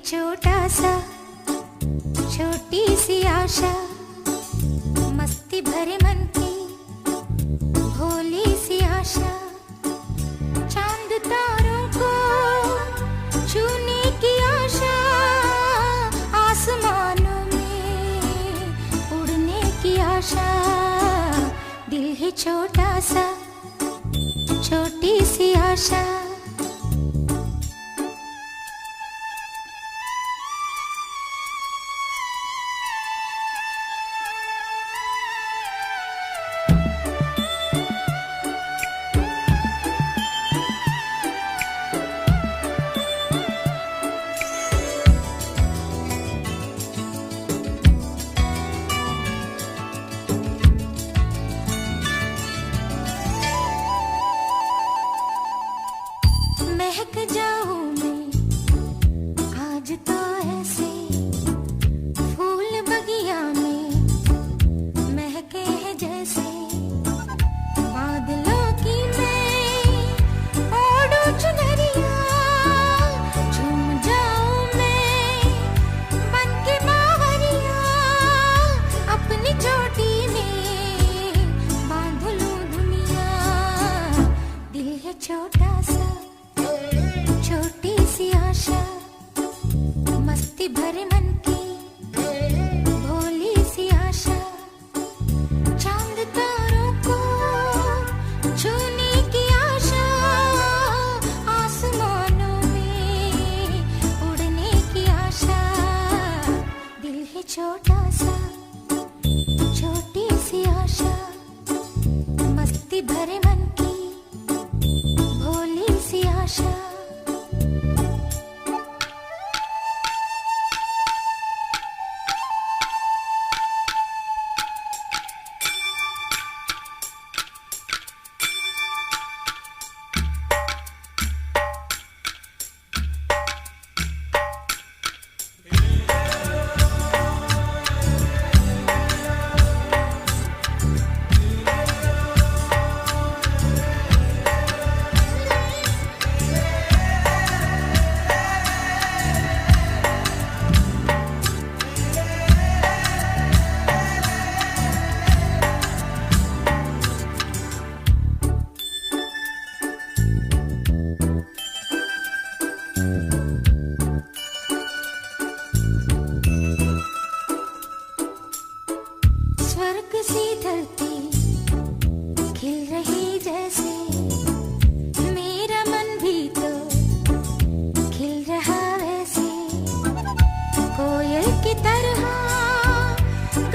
छोटा सा, छोटी सी आशा, मस्ती भरे मन की भोली सी आशा, चांद तारों को छूने की आशा, आसमानों में उड़ने की आशा। दिल है छोटा सा, छोटी सी आशा। महक जाऊं मैं आज तो ऐसे, फूल बगिया में महके हैं जैसे, बादलों की मैं ओढ़ूं चुनरिया, झूम जाऊं मैं बनके बावरिया, अपनी चोटी में बांध लूं दुनिया। दिल है छोटा सा, छोटी सी आशा, मस्ती भरे मन की भोली सी आशा, चांद तारों को छूने की आशा, आसमानों में उड़ने की आशा। दिल है छोटा सा, छोटी सी आशा, मस्ती भरे मन की भोली सी आशा। स्वर्ग सी धरती खिल रही जैसे, मेरा मन भी तो खिल रहा वैसे, कोयल की तरह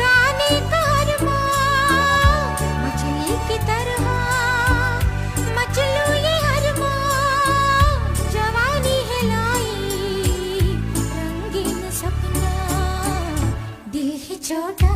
गाने का अरमां, मछली की तरह मचलूं ये अरमां, जवानी है लाई रंगीन सपना। दिल है छोटा